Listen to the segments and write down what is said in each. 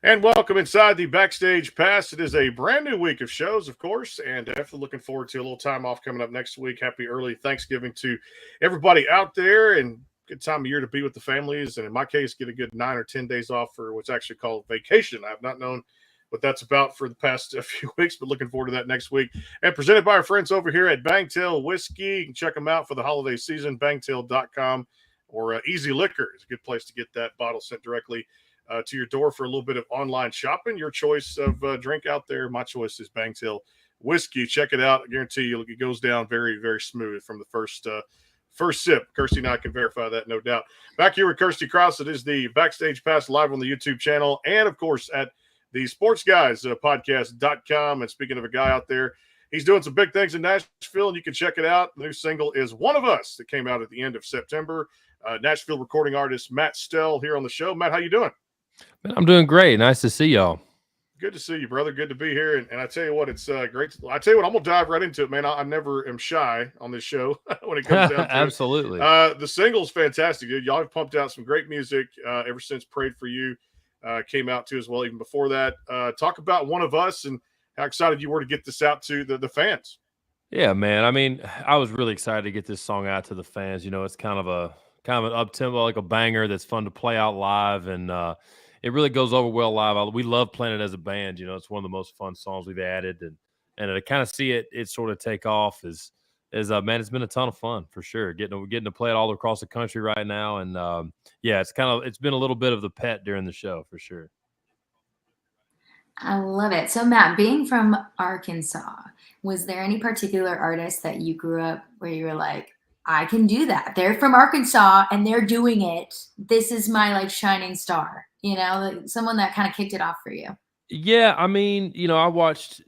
And welcome inside the Backstage Pass. It is a brand new week of shows, of course, and definitely looking forward to a little time off coming up next week. Happy early Thanksgiving to everybody out there, and good time of year to be with the families. And in my case, get a good 9 or 10 days off for what's actually called vacation. I have not known what that's about for the past few weeks, but looking forward to that next week. And presented by our friends over here at Bangtail Whiskey. You can check them out for the holiday season, bangtail.com, or Easy Liquor is a good place to get that bottle sent directly to your door for a little bit of online shopping. Your choice of drink out there. My choice is Bangtail Whiskey. Check it out. I guarantee you it goes down very, very smooth from the first sip. Kirsty and I can verify that, no doubt. Back here with Kirsty Krause. It is the Backstage Pass live on the YouTube channel and, of course, at the Sports Guys podcast.com. And speaking of a guy out there, he's doing some big things in Nashville, and you can check it out. The new single is One of Us that came out at the end of September. Nashville recording artist Matt Stell here on the show. Matt, how you doing? Man, I'm doing great. Nice to see y'all. Good to see you, brother. Good to be here. And I tell you what, it's great. I tell you what, I'm going to dive right into it, man. I never am shy on this show when it comes down to Absolutely. The single's fantastic, dude. Y'all have pumped out some great music ever since Prayed For You came out, too, as well, even before that. Talk about One of Us and how excited you were to get this out to the fans. Yeah, man. I mean, I was really excited to get this song out to the fans. You know, it's kind of an up tempo, like a banger that's fun to play out live, and it really goes over well live. We love playing it as a band. You know, it's one of the most fun songs we've added, and to kind of see it sort of take off is man, it's been a ton of fun for sure. Getting to play it all across the country right now, and yeah, it's been a little bit of the pet during the show for sure. I love it. So, Matt, being from Arkansas, was there any particular artist that you grew up where you were like, I can do that? They're from Arkansas and they're doing it. This is my like shining star, like someone that kind of kicked it off for you. Yeah, I mean, I watched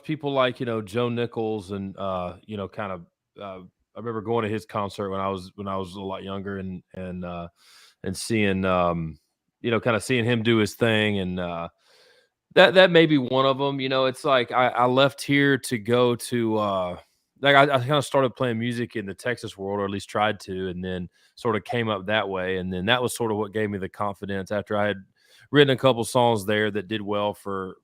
people like, Joe Nichols and kind of I remember going to his concert when I was a lot younger and seeing kind of seeing him do his thing, and that may be one of them. It's like I left here to go to like I kind of started playing music in the Texas world, or at least tried to, and then sort of came up that way. And then that was sort of what gave me the confidence after I had written a couple songs there that did well for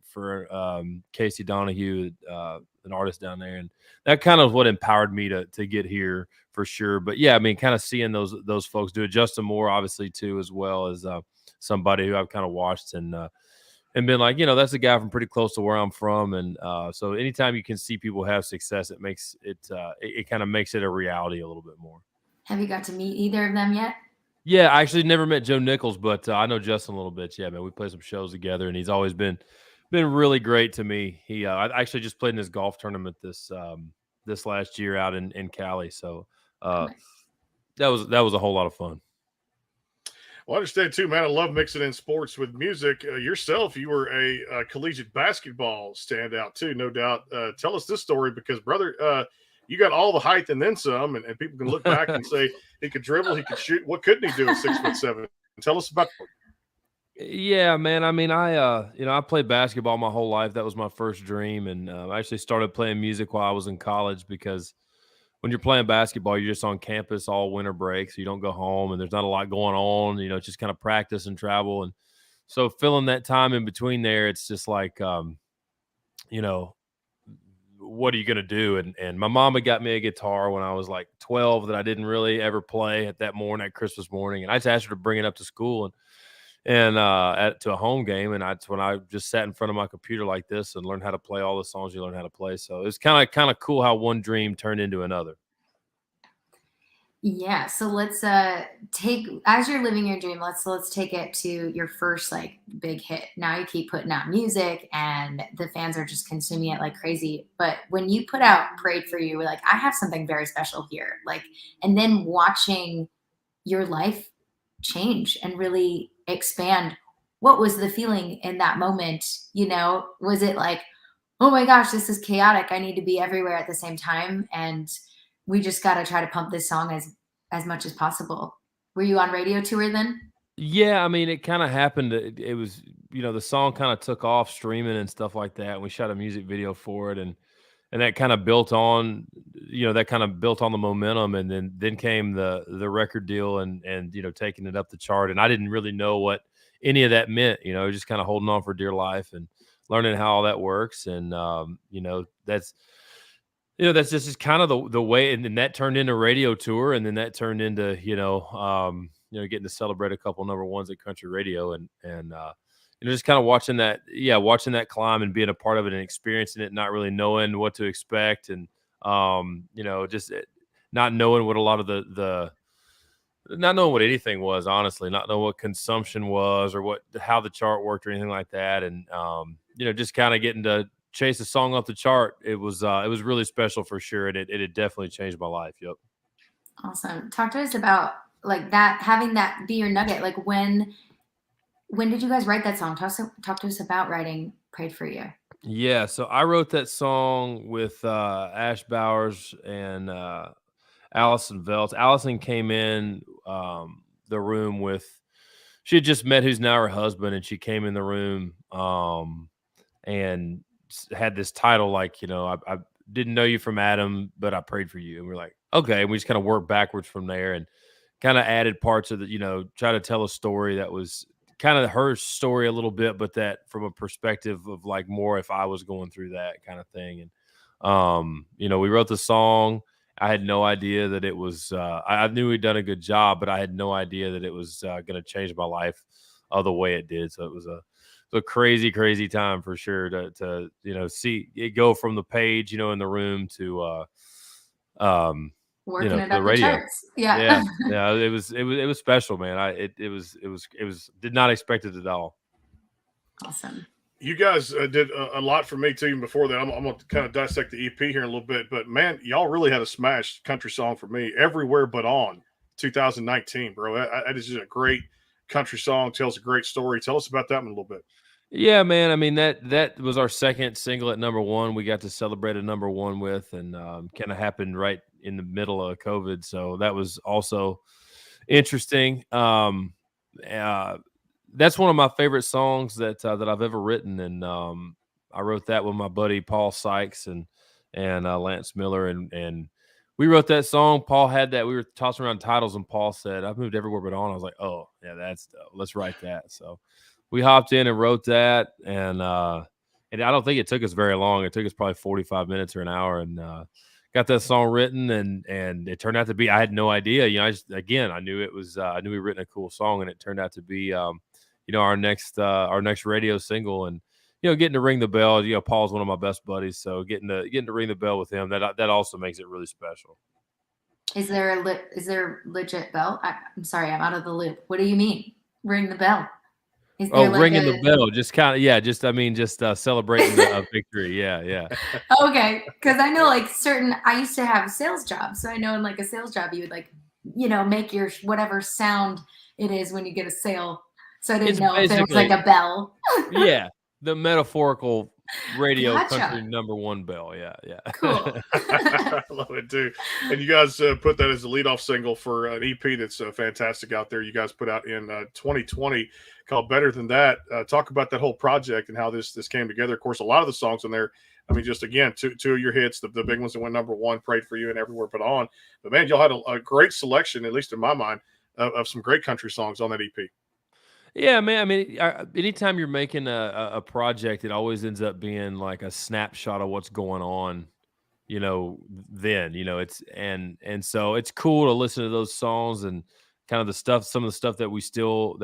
Casey Donahue, an artist down there, and that kind of what empowered me to get here for sure. But yeah, I mean, kind of seeing those folks do it. Justin Moore, obviously, too, as well as somebody who I've kind of watched and been like, that's a guy from pretty close to where I'm from. And so anytime you can see people have success, it makes it kind of makes it a reality a little bit more. Have you got to meet either of them yet? Yeah, I actually never met Joe Nichols, but I know Justin a little bit. Yeah, man, we play some shows together, and he's always been really great to me. I actually just played in his golf tournament this last year out in Cali. So Nice. that was a whole lot of fun. Well, I understand too, man. I love mixing in sports with music. Yourself, you were a collegiate basketball standout too, no doubt. Tell us this story because, brother, you got all the height and then some, and people can look back and say he could dribble, he could shoot. What couldn't he do at 6'7"? Tell us about that. Yeah, man. I mean, I played basketball my whole life. That was my first dream, and I actually started playing music while I was in college because when you're playing basketball, you're just on campus all winter break, so you don't go home, and there's not a lot going on. It's just kind of practice and travel, and so filling that time in between there, it's just like, what are you gonna do? And my mom had got me a guitar when I was like 12 that I didn't really ever play at that Christmas morning, and I just asked her to bring it up to school and to a home game, and that's when I just sat in front of my computer like this and learned how to play all the songs you learn how to play. So it's kind of cool how one dream turned into another. Yeah, so let's take, as you're living your dream, let's take it to your first like big hit. Now you keep putting out music and the fans are just consuming it like crazy. But when you put out Prayed For You, we're like, I have something very special here. Like, and then watching your life change and really expand. What was the feeling in that moment? Was it like, oh my gosh, this is chaotic, I need to be everywhere at the same time, and we just got to try to pump this song as much as possible? Were you on radio tour then? Yeah, I mean, it kind of happened. It was, the song kind of took off streaming and stuff like that, and we shot a music video for it, and that kind of built on, the momentum, and then came the record deal and taking it up the chart. And I didn't really know what any of that meant, just kind of holding on for dear life and learning how all that works. And, that's just kind of the way, and then that turned into radio tour, and then that turned into getting to celebrate a couple number ones at country radio, and just kind of watching that climb and being a part of it and experiencing it, not really knowing what to expect, and just not knowing what a lot of the not knowing what anything was, honestly, not knowing what consumption was or how the chart worked or anything like that, and just kind of getting to chase a song off the chart. It was really special for sure, and it had definitely changed my life. Yep. Awesome. Talk to us about like that, having that be your nugget. Like when did you guys write that song? Talk to us about writing "Prayed for You." Yeah, so I wrote that song with Ash Bowers and Allison Veltz. Allison came in the room with, she had just met who's now her husband, and she came in the room and had this title like, I didn't know you from Adam, but I prayed for you. And we're like, okay. And we just kind of worked backwards from there and kind of added parts of the, try to tell a story that was kind of her story a little bit, but that from a perspective of like more if I was going through that kind of thing. And, we wrote the song. I had no idea that it was, I knew we'd done a good job, but I had no idea that it was going to change my life the way it did. So it was a crazy, crazy time for sure to see it go from the page, in the room to, working it the up radio. the charts. Yeah. Yeah. It was special, man. It was did not expect it at all. Awesome. You guys did a lot for me too. Even before that, I'm going to kind of dissect the EP here in a little bit. But man, y'all really had a smash country song for me. Everywhere But On, 2019, bro. That is just a great country song. Tells a great story. Tell us about that one a little bit. Yeah, man. I mean, that was our second single at number one. We got to celebrate a number one with, and kind of happened right in the middle of COVID. So that was also interesting. That's one of my favorite songs that I've ever written, and I wrote that with my buddy Paul Sykes and Lance Miller, and we wrote that song. Paul had that. We were tossing around titles, and Paul said, "I've moved everywhere but on." I was like, "Oh, yeah, that's dope. Let's write that." So we hopped in and wrote that, and I don't think it took us very long. It took us probably 45 minutes or an hour, and got that song written, and it turned out to be. I had no idea. I knew it was. I knew we written a cool song, and it turned out to be, our next radio single, and getting to ring the bell. Paul's one of my best buddies, so getting to ring the bell with him, that also makes it really special. Is there a legit bell? I'm sorry, I'm out of the loop. What do you mean? Ring the bell? Is there ringing the bell, just kind of, just celebrating a victory. Yeah. Okay, because I know I used to have a sales job, so I know in like a sales job you would make your whatever sound it is when you get a sale. So I didn't know if it was like a bell. Yeah, the metaphorical radio Gotcha. country number one bell. Yeah. Cool. I love it too. And you guys put that as a leadoff single for an EP that's fantastic out there. You guys put out in 2020 called "Better Than That." Talk about that whole project and how this came together. Of course, a lot of the songs on there, I mean, just again, two of your hits, the big ones that went number one, "Prayed for You" and "Everywhere But On." But man, y'all had a great selection, at least in my mind, of some great country songs on that EP. Yeah, man. I mean, anytime you're making a project, it always ends up being like a snapshot of what's going on, then, and so it's cool to listen to those songs and kind of some of the stuff that we still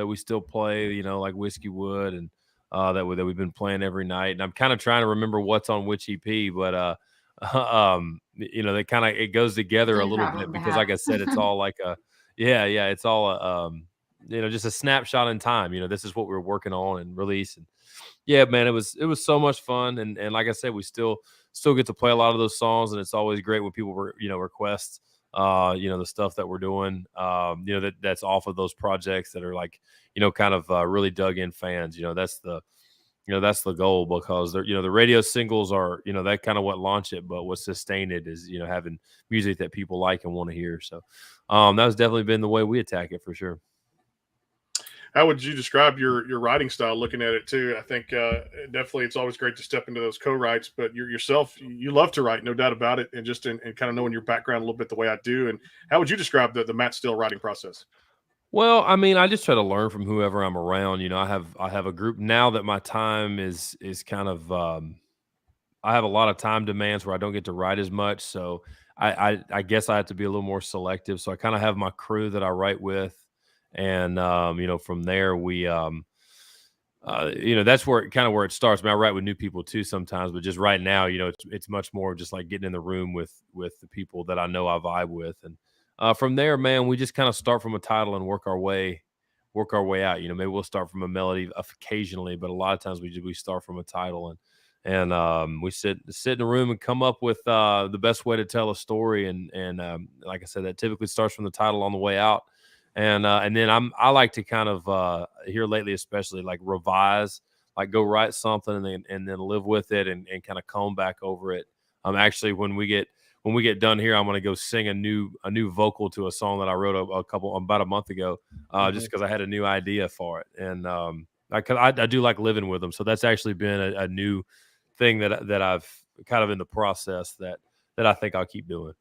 play, like Whiskey Wood and that we've been playing every night. And I'm kind of trying to remember what's on which EP, but they kind of, it goes together a little bit because, like I said, it's all like it's all just a snapshot in time. This is what we're working on and release. And yeah, man, it was so much fun. And like I said, we still get to play a lot of those songs, and it's always great when people request the stuff that we're doing, that's off of those projects that are like, kind of really dug in fans. That's the goal, because they're, the radio singles are, that kind of what launch it, but what sustain it is, having music that people like and want to hear. So that's definitely been the way we attack it for sure. How would you describe your writing style looking at it too? I think definitely it's always great to step into those co-writes, but yourself, you love to write, no doubt about it. And just in kind of knowing your background a little bit the way I do. And how would you describe the Matt Stell writing process? Well, I mean, I just try to learn from whoever I'm around. You know, I have a group now that my time is kind of I have a lot of time demands where I don't get to write as much. So I guess I have to be a little more selective. So I kind of have my crew that I write with, and you know, from there we you know, that's where it kind of where it starts. I mean, I write with new people too sometimes, but just right now, you know, it's much more just like getting in the room with the people that I know I vibe with, and from there, man, we just kind of start from a title and work our way out. You know, maybe we'll start from a melody occasionally, but a lot of times we start from a title, and we sit in a room and come up with the best way to tell a story, and like I said, that typically starts from the title on the way out. And then I like to kind of here lately, especially like revise, like go write something and then live with it and kind of comb back over it. Actually when we get done here, I'm gonna go sing a new vocal to a song that I wrote about a month ago, just because I had a new idea for it. And I do like living with them, so that's actually been a new thing that I've kind of in the process that I think I'll keep doing.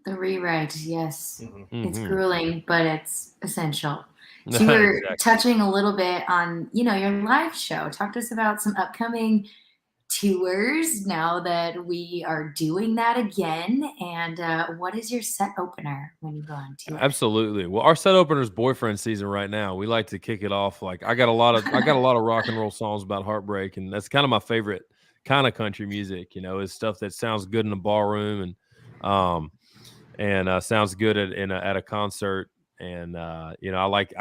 The rewrite, yes. It's Hmm. grueling, but it's essential. So you were Exactly. touching a little bit on, your live show. Talk to us about some upcoming tours now that we are doing that again. And what is your set opener when you go on tour? Absolutely. Well, our set opener is boyfriend season right now. We like to kick it off. Like I got a lot of rock and roll songs about heartbreak, and that's kind of my favorite kind of country music. You know, is stuff that sounds good in a ballroom um and sounds good at a concert. And you know, I like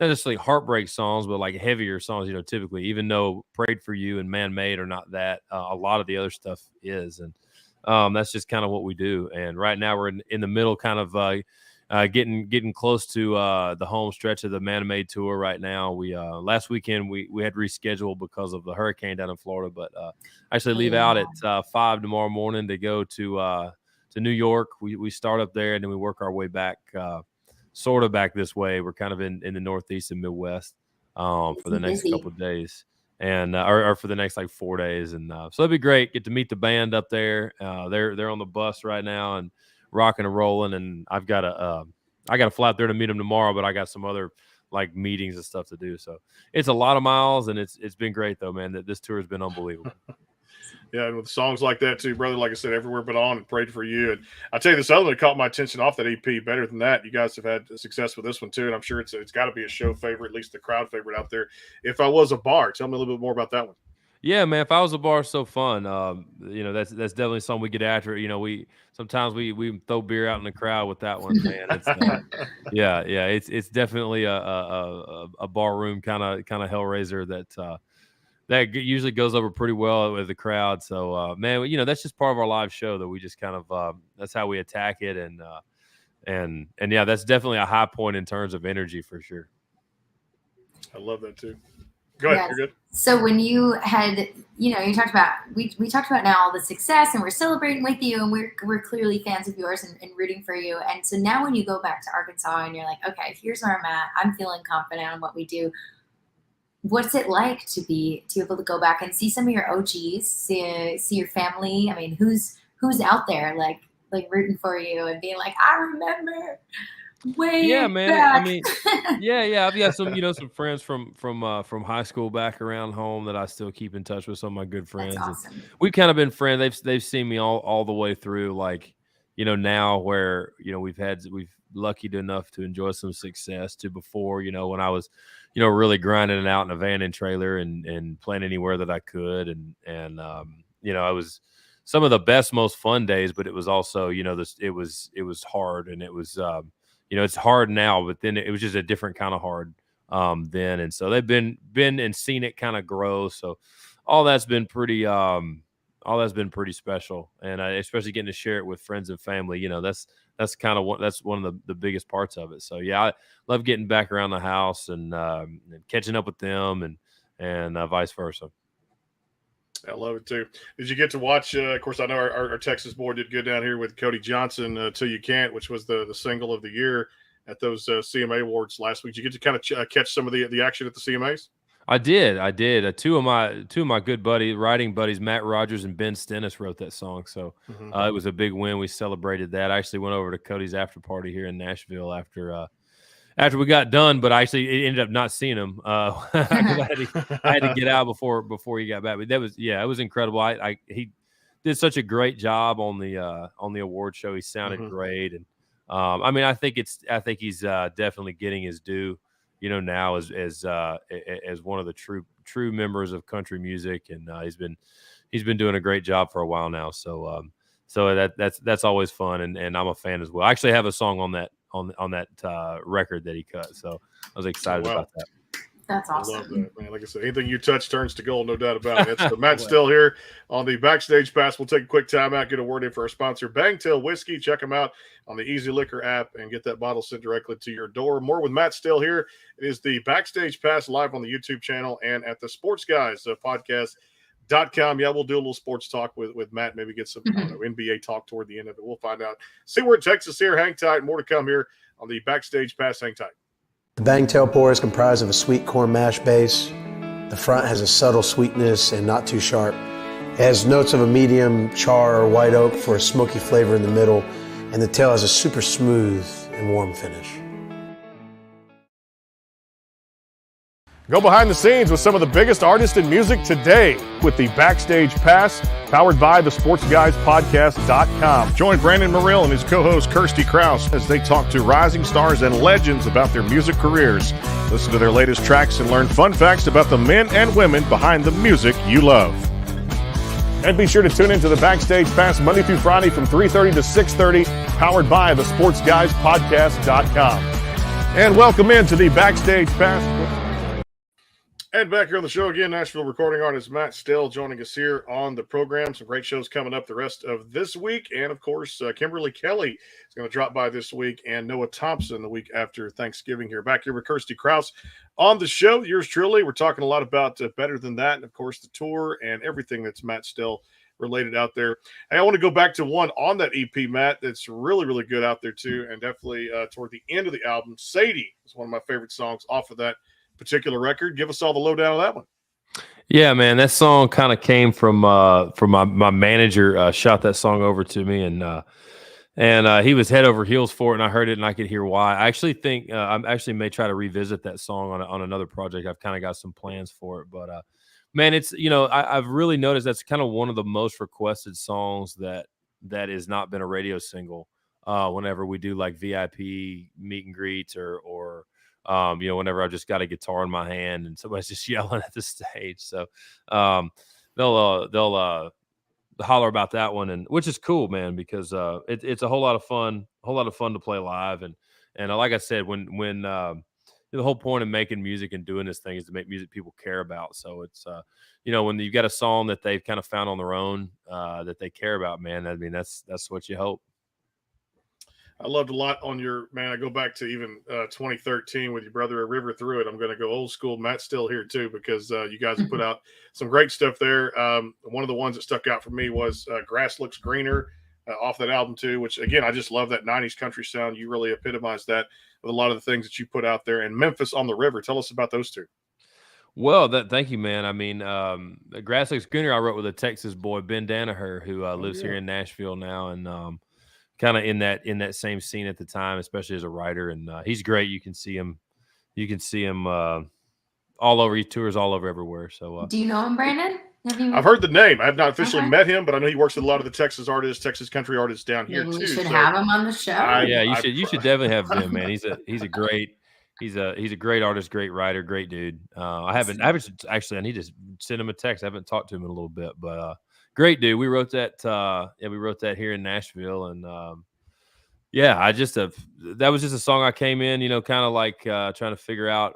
not necessarily heartbreak songs, but like heavier songs. You know, typically, even though "Prayed for You" and "Man Made" are not that, a lot of the other stuff is, and that's just kind of what we do. And right now, we're in the middle, kind of getting close to the home stretch of the Man Made tour. Right now, we last weekend we had rescheduled because of the hurricane down in Florida, but actually Oh, leave yeah. out at 5 tomorrow morning to go to New York. We start up there and then we work our way back, sort of back this way. We're kind of in the Northeast and Midwest for the Busy, next busy. couple of days, and or for the next like 4 days, and so it'd be great. Get to meet the band up there. They're on the bus right now and rocking and rolling, and I got to fly out there to meet them tomorrow, but I got some other like meetings and stuff to do. So it's a lot of miles, and it's been great though, man. That this tour has been unbelievable. Yeah, and with songs like that too, brother. Like I said, everywhere but on and prayed for you. And I tell you, this other one that caught my attention off that EP. Better than that, you guys have had success with this one too, and I'm sure it's got to be a show favorite, at least the crowd favorite out there. If I was a bar, tell me a little bit more about that one. Yeah, man. If I was a bar, it's so fun. You know, that's definitely something we get after. You know, we sometimes we throw beer out in the crowd with that one, man. It's yeah. It's definitely a bar room kind of hellraiser that usually goes over pretty well with the crowd. So, man, you know, that's just part of our live show that we just kind of that's how we attack it, and yeah, that's definitely a high point in terms of energy for sure. I love that too. Go ahead, Yes. you're good. So when you had, you talked about we talked about now all the success, and we're celebrating with you, and we're clearly fans of yours and rooting for you. And so now when you go back to Arkansas and you're like, okay, here's where I'm at. I'm feeling confident on what we do. What's it like to be able to go back and see some of your OGs, see your family? I mean, who's out there like rooting for you and being like, I remember Yeah, way man. I back. mean, yeah. I've got some friends from high school back around home that I still keep in touch with. Some of my good That's friends, and awesome. we've kind of been friends. They've seen me all the way through. Like, you know, now where we've lucky enough to enjoy some success to before. You know, when I was, really grinding it out in a van and trailer and playing anywhere that I could, and it was some of the best, most fun days. But it was also, it was hard, and it was. It's hard now, but then it was just a different kind of hard then. And so they've been and seen it kind of grow. So all that's been pretty all that's been pretty special. And especially getting to share it with friends and family, that's kind of that's one of the biggest parts of it. So yeah, I love getting back around the house and catching up with them and vice versa. I love it too. Did you get to watch? Of course, I know our Texas boy did good down here with Cody Johnson, "Till You Can't," which was the single of the year at those CMA awards last week. Did you get to kind of catch some of the action at the CMAs? I did. Two of my good writing buddies, Matt Rogers and Ben Stennis, wrote that song. So Mm-hmm. it was a big win. We celebrated that. I actually went over to Cody's after party here in Nashville after after we got done, but I actually ended up not seeing him because I had to get out before he got back. But it was incredible. He did such a great job on the award show. He sounded great, and I mean, I think he's definitely getting his due. Now as one of the true members of country music, and he's been doing a great job for a while now. So that's always fun, and I'm a fan as well. I actually have a song on that record that he cut, so I was excited about that. That's awesome. I love that, man. Like I said, anything you touch turns to gold, no doubt about it. It's the Matt Stell here on the Backstage Pass. We'll take a quick time out, get a word in for our sponsor, Bangtail Whiskey. Check them out on the Easy Liquor app and get that bottle sent directly to your door. More with Matt Stell here. It is the Backstage Pass live on the YouTube channel and at the Sports Guys podcast.com. Yeah, we'll do a little sports talk with Matt, maybe get some NBA talk toward the end of it. We'll find out. See where it takes us here. Hang tight. More to come here on the Backstage Pass. Hang tight. The Bangtail pour is comprised of a sweet corn mash base. The front has a subtle sweetness and not too sharp. It has notes of a medium char or white oak for a smoky flavor in the middle, and the tail has a super smooth and warm finish. Go behind the scenes with some of the biggest artists in music today with the Backstage Pass, powered by the SportsGuysPodcast.com. Join Brandon Morrill and his co-host Kirsty Krause as they talk to rising stars and legends about their music careers. Listen to their latest tracks and learn fun facts about the men and women behind the music you love. And be sure to tune into the Backstage Pass Monday through Friday from 3:30 to 6:30, powered by the SportsGuysPodcast.com. And welcome into the Backstage Pass. And back here on the show again, Nashville recording artist Matt Stell joining us here on the program. Some great shows coming up the rest of this week. And, of course, Kimberly Kelly is going to drop by this week, and Noah Thompson the week after Thanksgiving here. Back here with Kirsty Krause on the show. Yours truly. We're talking a lot about Better Than That and, of course, the tour and everything that's Matt Stell related out there. Hey, I want to go back to one on that EP, Matt, that's really, really good out there, too, and definitely toward the end of the album. Sadie is one of my favorite songs off of that particular record. Give us all the lowdown on that one. Yeah, man, that song kind of came from my manager shot that song over to me, and he was head over heels for it, and I heard it and I could hear why. I actually think I actually may try to revisit that song on another project. I've kind of got some plans for it, but man, it's I've really noticed that's kind of one of the most requested songs that has not been a radio single. Whenever we do like VIP meet and greets or whenever I just got a guitar in my hand and somebody's just yelling at the stage. So they'll holler about that one, and which is cool, man, because it's a whole lot of fun to play live. And like I said, when the whole point of making music and doing this thing is to make music people care about. So it's when you've got a song that they've kind of found on their own that they care about, man, I mean that's what you hope. I loved a lot on your, man, I go back to even 2013 with your brother, A River Through It. I'm going to go old school. Matt's still here too, because you guys have put out some great stuff there. One of the ones that stuck out for me was Grass Looks Greener off that album too, which again, I just love that 90s country sound. You really epitomized that with a lot of the things that you put out there. And Memphis on the River. Tell us about those two. Well, thank you, man. I mean, Grass Looks Greener I wrote with a Texas boy, Ben Danaher, who lives here in Nashville now, and kind of in that same scene at the time, especially as a writer. And he's great. You can see him all over. He tours all over everywhere. So do you know him, Brandon? I've heard the name. I have not officially met him, but I know he works with a lot of the Texas country artists down here too. We should have him on the show. You should definitely have him, man. He's a great artist, great writer, great dude. I haven't actually, I need to send him a text. I haven't talked to him in a little bit, but great dude. We wrote that here in Nashville, and that was just a song I came in, kind of like trying to figure out,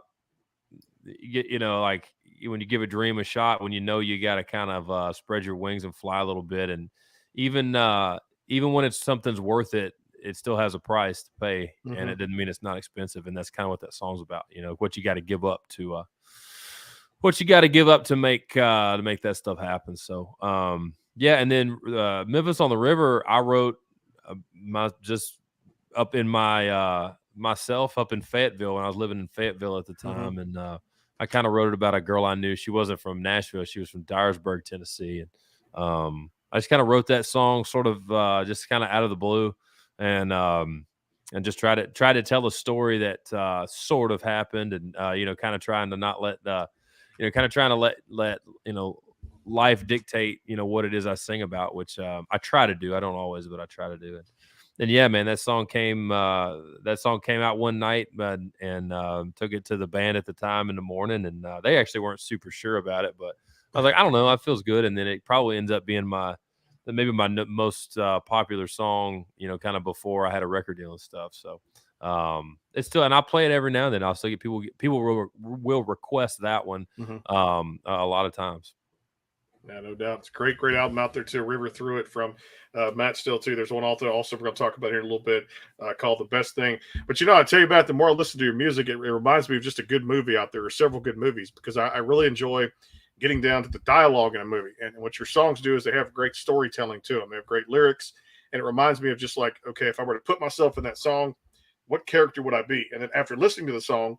like when you give a dream a shot, when you got to kind of spread your wings and fly a little bit, and even when something's worth it, it still has a price to pay, and it doesn't mean it's not expensive, and that's kind of what that song's about. What you got to give up to make that stuff happen. So and then Memphis on the River, I wrote myself up in Fayetteville when I was living in Fayetteville at the time, and I kind of wrote it about a girl I knew. She wasn't from Nashville; she was from Dyersburg, Tennessee, and I just kind of wrote that song sort of just kind of out of the blue, and just try to tell a story that sort of happened, and kind of trying to not let kind of trying to let life dictate what it is I sing about, which I try to do. I don't always, but I try to do it. And yeah, man, that song came out one night, and took it to the band at the time in the morning, and they actually weren't super sure about it, but I was like, I don't know, it feels good, and then it probably ends up being maybe my most popular song, kind of before I had a record deal and stuff. So it's still, and I play it every now and then. I'll still get people will request that one a lot of times. Yeah, no doubt. It's a great album out there too. River Through It from Matt Stell too. There's one also we're going to talk about here in a little bit called The Best Thing. But I tell you about, the more I listen to your music, it reminds me of just a good movie out there, or several good movies, because I really enjoy getting down to the dialogue in a movie. And what your songs do is they have great storytelling to them. They have great lyrics, and it reminds me of just like, okay, if I were to put myself in that song, what character would I be? And then after listening to the song,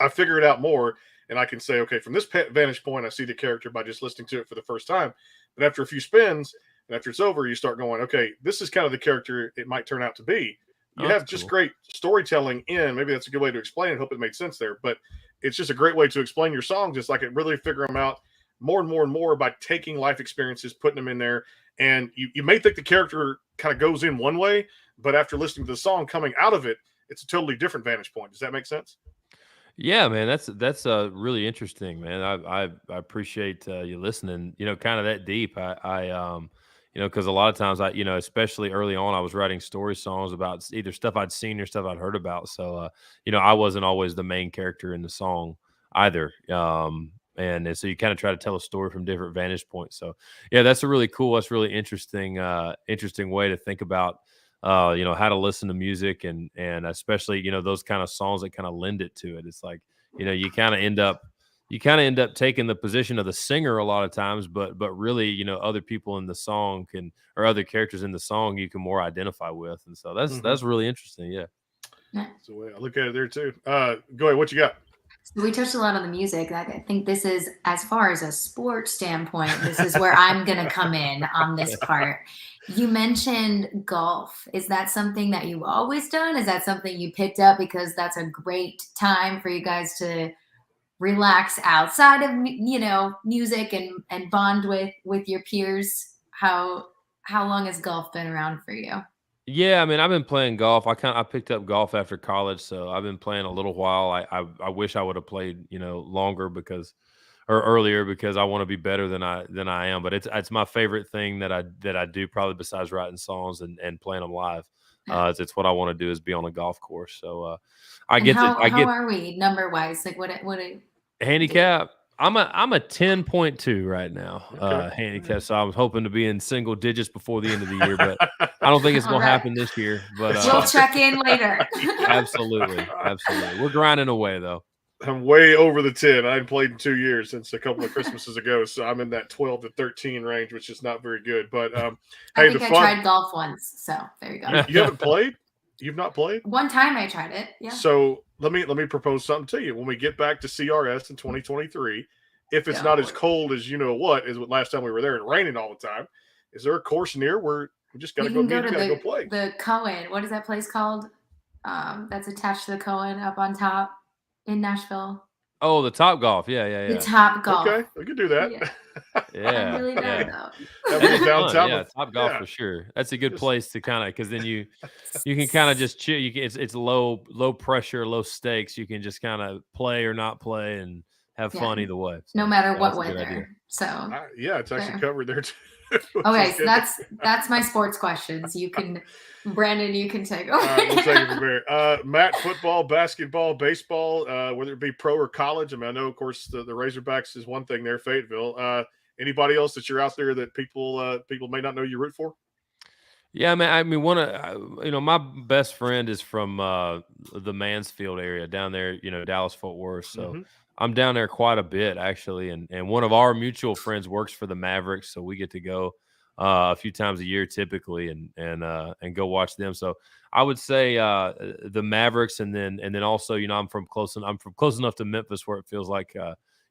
I figure it out more. And I can say, okay, from this vantage point, I see the character by just listening to it for the first time. But after a few spins, and after it's over, you start going, okay, this is kind of the character it might turn out to be. You have just great storytelling in. Maybe that's a good way to explain it. I hope it made sense there. But it's just a great way to explain your songs. It's like it really figure them out more and more and more by taking life experiences, putting them in there. And you may think the character kind of goes in one way, but after listening to the song coming out of it, it's a totally different vantage point. Does that make sense? Yeah, man, that's really interesting, man. I appreciate you listening. Kind of that deep. I because a lot of times especially early on, I was writing story songs about either stuff I'd seen or stuff I'd heard about. So I wasn't always the main character in the song either. And so you kind of try to tell a story from different vantage points. So yeah, that's really interesting way to think about. How to listen to music, and especially those kind of songs that kind of lend it to it. It's like you kind of end up taking the position of the singer a lot of times, but really other people in the song or other characters in the song you can more identify with, and so that's really interesting. Yeah, that's the way I look at it there too. Go ahead, what you got? So we touched a lot on the music. I think this is, as far as a sports standpoint, this is where I'm going to come in on this part. You mentioned golf. Is that something that you've always done? Is that something you picked up because that's a great time for you guys to relax outside of, music and bond with your peers? How long has golf been around for you? Yeah, I mean, I've been playing golf. I picked up golf after college, so I've been playing a little while. I wish I would have played, longer earlier, because I want to be better than I am. But it's my favorite thing that I do, probably besides writing songs and playing them live. It's what I want to do, is be on a golf course. So how are we number wise? Like what handicap? I'm a 10.2 right now, handicap. So I was hoping to be in single digits before the end of the year, but I don't think it's going to happen this year. But we'll check in later. Absolutely. We're grinding away though. I'm way over the 10. I hadn't played in 2 years, since a couple of Christmases ago, so I'm in that 12 to 13 range, which is not very good. But I think I tried golf once, so there you go. You haven't played? You've not played? One time I tried it. Yeah. So let me propose something to you. When we get back to CRS in 2023, if it's not as cold as last time we were there and raining all the time, is there a course near where we just gotta go play? The Cohen. What is that place called? That's attached to the Cohen up on top in Nashville. Oh, the Top Golf. Yeah. The Top Golf. Okay, we can do that. Yeah. I'm really down though. That downtown. Yeah, Top Golf for sure. That's a good place to kind of, because then you can kind of just chill. It's low pressure, low stakes. You can just kind of play or not play and have fun either way. So, no matter what weather. So it's actually covered there too. Okay, so that's my sports questions. Brandon, you can take over. We'll take it from there. Matt, football, basketball, baseball, whether it be pro or college. I mean, I know, of course, the Razorbacks is one thing there, Fayetteville. Anybody else that you're out there that people may not know you root for? Yeah, man. I mean, my best friend is from the Mansfield area down there, Dallas Fort Worth. So I'm down there quite a bit, actually. And one of our mutual friends works for the Mavericks, so we get to go a few times a year typically and go watch them. So I would say the Mavericks, and then also, I'm from close enough to Memphis where it feels like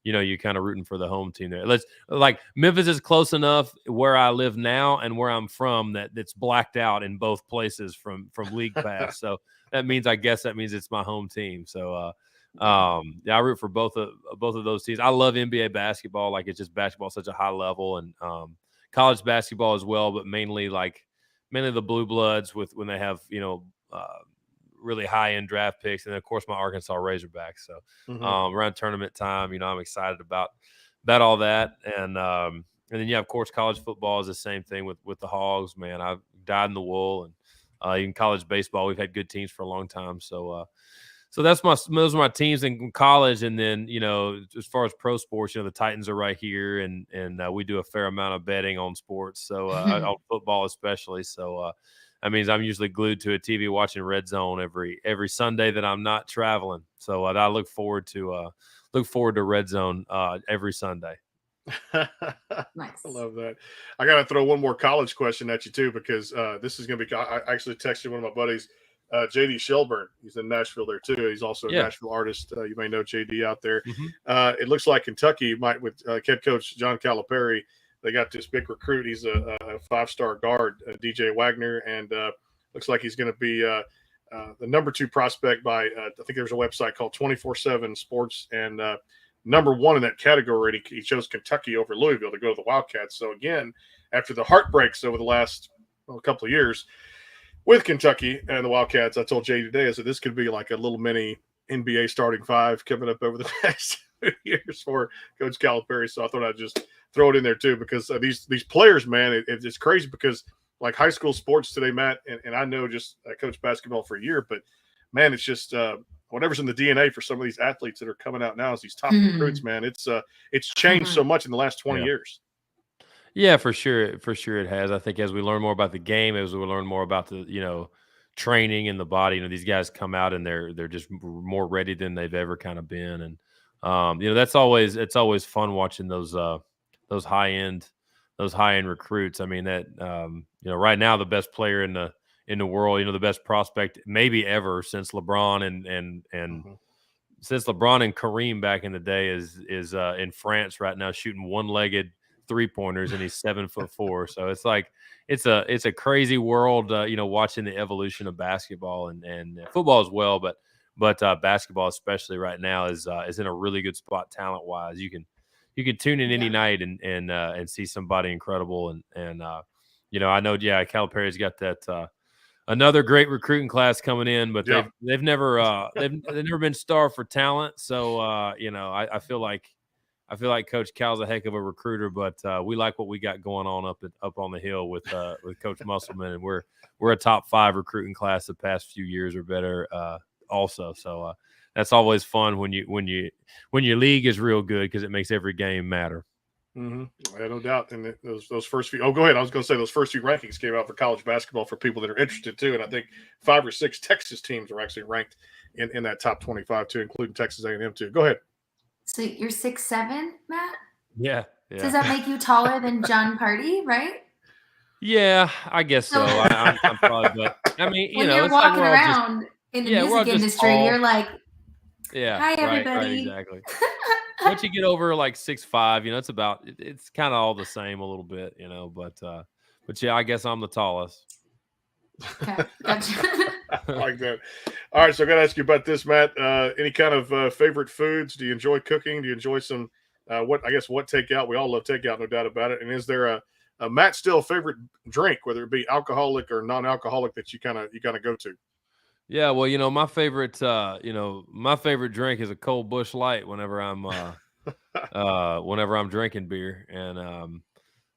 you kind of rooting for the home team there. Like Memphis is close enough where I live now and where I'm from that it's blacked out in both places from League Pass. So that means it's my home team. So I root for both of those teams. I love NBA basketball. Like, it's just basketball at such a high level, and college basketball as well, but mainly the blue bloods when they have, really high end draft picks. And then of course my Arkansas Razorbacks. So around tournament time, I'm excited about all that. And then, of course, college football is the same thing with the Hogs, man. I've dyed in the wool. And even college baseball, we've had good teams for a long time. So those are my teams in college. And then, as far as pro sports, the Titans are right here, and we do a fair amount of betting on sports. So on football especially. So that means I'm usually glued to a TV watching Red Zone every Sunday that I'm not traveling. So I look forward to Red Zone every Sunday. Nice. I love that. I got to throw one more college question at you too, because this is going to be. I actually texted one of my buddies, JD Shelburne. He's in Nashville there too. He's also a Nashville artist. You may know JD out there. It looks like Kentucky might, with head coach John Calipari. They got this big recruit. He's a 5-star guard, DJ Wagner, and looks like he's going to be the number 2 prospect by I think there's a website called 24/7 Sports, and number 1 in that category. He chose Kentucky over Louisville to go to the Wildcats. So again, after the heartbreaks over the last couple of years with Kentucky and the Wildcats, I told Jay today, I said this could be like a little mini NBA starting 5 coming up over the next years for Coach Calipari. So I thought I'd just throw it in there too, because these players, man, it's crazy, because like high school sports today, Matt, and I know just I coached basketball for a year, but man, it's just whatever's in the DNA for some of these athletes that are coming out now as these top recruits, man. It's changed so much in the last 20 years. Yeah, for sure it has. I think as we learn more about the game, as we learn more about the training and the body, these guys come out and they're just more ready than they've ever kind of been. And it's always fun watching those high end recruits. I mean, that right now the best player in the world, the best prospect maybe ever since LeBron and since LeBron and Kareem back in the day is in France right now shooting one-legged 3-pointers, and he's 7'4". So it's like it's a crazy world, watching the evolution of basketball and football as well, but basketball especially right now is in a really good spot talent wise. You can tune in any night and see somebody incredible, and I know Calipari's got that another great recruiting class coming in, but they've never been starved for talent. So I feel like Coach Cal's a heck of a recruiter, but we like what we got going on up on the hill with Coach Musselman, and we're a top 5 recruiting class the past few years or better also. So that's always fun when your league is real good, because it makes every game matter. Yeah, no doubt. And those first few. Oh, go ahead. I was going to say those first few rankings came out for college basketball for people that are interested too, and I think 5 or 6 Texas teams are actually ranked in that top 25 too, including Texas A&M too. Go ahead. So you're 6'7", Matt? Yeah. Does that make you taller than John Party, right? Yeah, I guess so. I'm probably, but I mean, when you're walking around in the music industry, you're like, hi everybody. Right, exactly. Once you get over like 6'5", it's kind of all the same a little bit, but yeah, I guess I'm the tallest. Okay, gotcha. I like that. All right, so I got to ask you about this, Matt. Any kind of favorite foods? Do you enjoy cooking? Do you enjoy some what takeout? We all love takeout, no doubt about it. And is there a Matt Stell favorite drink, whether it be alcoholic or non-alcoholic, that you kind of go to? Yeah, well, my favorite drink is a cold Busch Light whenever I'm drinking beer. And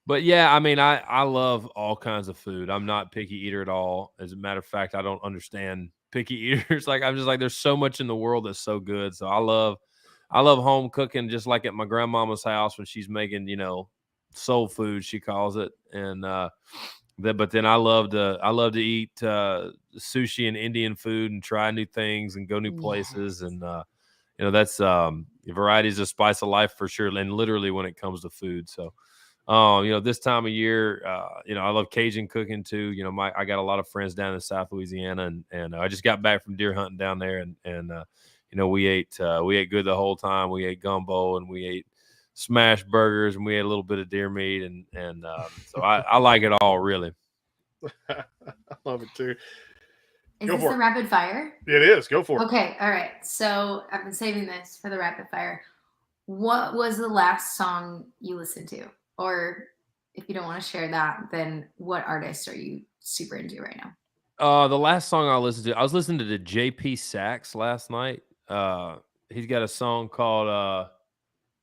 but yeah, I mean, I love all kinds of food. I'm not picky eater at all. As a matter of fact, I don't understand picky eaters. Like, I'm just like, there's so much in the world that's so good. So I love home cooking, just like at my grandmama's house when she's making, soul food, she calls it. And but then I love to eat sushi and Indian food and try new things and go new places. And that's varieties of spice of life for sure. And literally when it comes to food. So this time of year, I love Cajun cooking too. I got a lot of friends down in South Louisiana, and I just got back from deer hunting down there, and we ate good the whole time. We ate gumbo and we ate smash burgers and we ate a little bit of deer meat and so I like it all really. I love it too. Is Go this for the it. rapid fire? It is. Go for it. Okay, all right. So I've been saving this for the rapid fire. What was the last song you listened to? Or if you don't want to share that, then what artist are you super into right now? The last song I was listening to the JP Sax last night. He's got a song called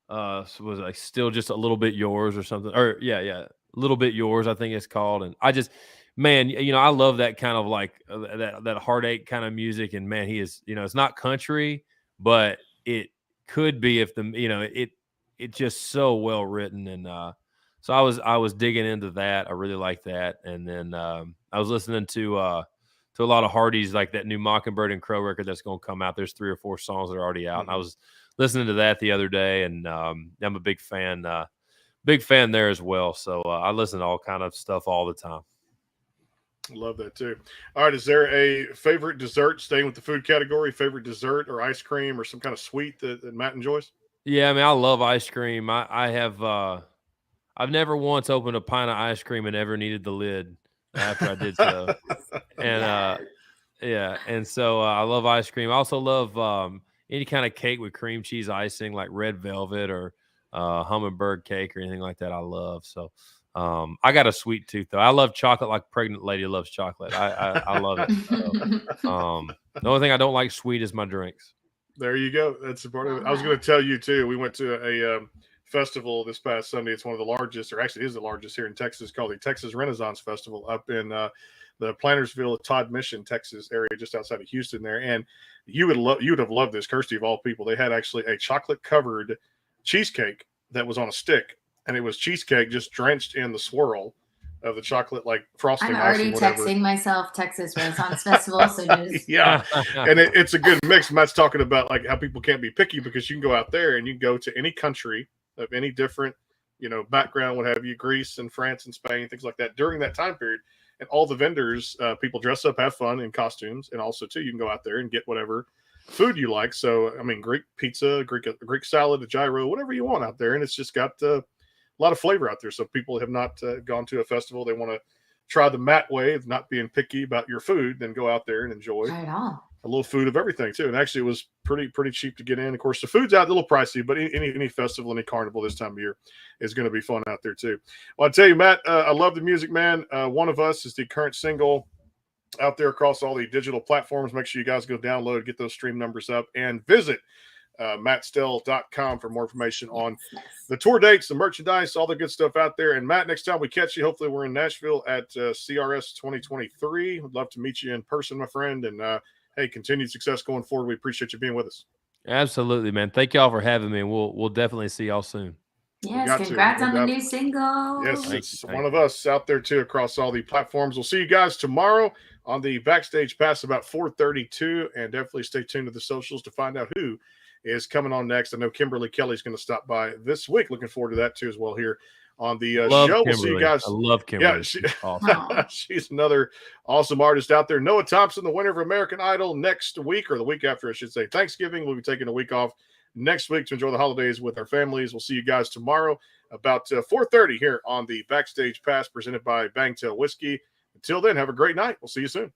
was it like Still Just a Little Bit Yours or something, or a Little Bit Yours, I think it's called. And I just, man, I love that kind of like that heartache kind of music. And man, he is, it's not country, but it could be if it's just so well written. And so I was digging into that. I really like that. And then I was listening to a lot of Hardy's, like that new Mockingbird and Crow record that's going to come out. There's 3 or 4 songs that are already out. And I was listening to that the other day, and I'm a big fan there as well. So I listen to all kind of stuff all the time. Love that too. All right, is there a favorite dessert, staying with the food category, favorite dessert or ice cream or some kind of sweet that Matt enjoys? Yeah, I mean, I love ice cream. I have I've never once opened a pint of ice cream and ever needed the lid after I did so. And and so I love ice cream. I also love any kind of cake with cream cheese icing, like red velvet or hummingbird cake or anything like that. I love. So I got a sweet tooth though. I love chocolate like a pregnant lady loves chocolate. I love it. So, the only thing I don't like sweet is my drinks. There you go. That's a part of it. I was going to tell you too. We went to a festival this past Sunday. It's one of the largest, or actually is the largest here in Texas, called the Texas Renaissance Festival up in the Plantersville, Todd Mission, Texas area, just outside of Houston there. And you would have loved this, Kirsty, of all people. They had actually a chocolate covered cheesecake that was on a stick, and it was cheesecake just drenched in the swirl of the chocolate, like frosting. I'm already texting myself Texas Renaissance Festival. So just yeah, and it's a good mix. Matt's talking about like how people can't be picky because you can go out there and you can go to any country of any different, background, what have you, Greece and France and Spain, things like that during that time period. And all the vendors, people dress up, have fun in costumes, and also too, you can go out there and get whatever food you like. So I mean, Greek pizza, Greek salad, a gyro, whatever you want out there, and it's just got a lot of flavor out there. So people have not gone to a festival, they want to try the Matt way of not being picky about your food, then go out there and enjoy a little food of everything too. And actually, it was pretty cheap to get in. Of course, the food's out a little pricey, but any festival, any carnival this time of year is going to be fun out there too. Well, I tell you, Matt, I love the music, man. One of Us is the current single out there across all the digital platforms. Make sure you guys go download, get those stream numbers up, and visit mattstell.com for more information on the tour dates, the merchandise, all the good stuff out there. And Matt, next time we catch you, hopefully we're in Nashville at CRS 2023. We'd love to meet you in person, my friend. And hey, continued success going forward. We appreciate you being with us. Absolutely, man. Thank y'all for having me. We'll definitely see y'all soon. Yes, congrats on the new single. Yes, it's One of Us out there too across all the platforms. We'll see you guys tomorrow on the Backstage Pass about 4:32, and definitely stay tuned to the socials to find out who is coming on next. I know Kimberly Kelly's going to stop by this week. Looking forward to that too as well here on the show. Kimberly. We'll see you guys. I love Kimberly. Yeah, awesome. She's another awesome artist out there. Noah Thompson, the winner of American Idol, next week, or the week after, I should say, Thanksgiving. We'll be taking a week off next week to enjoy the holidays with our families. We'll see you guys tomorrow about 4:30 here on the Backstage Pass presented by Bangtail Whiskey. Until then, have a great night. We'll see you soon.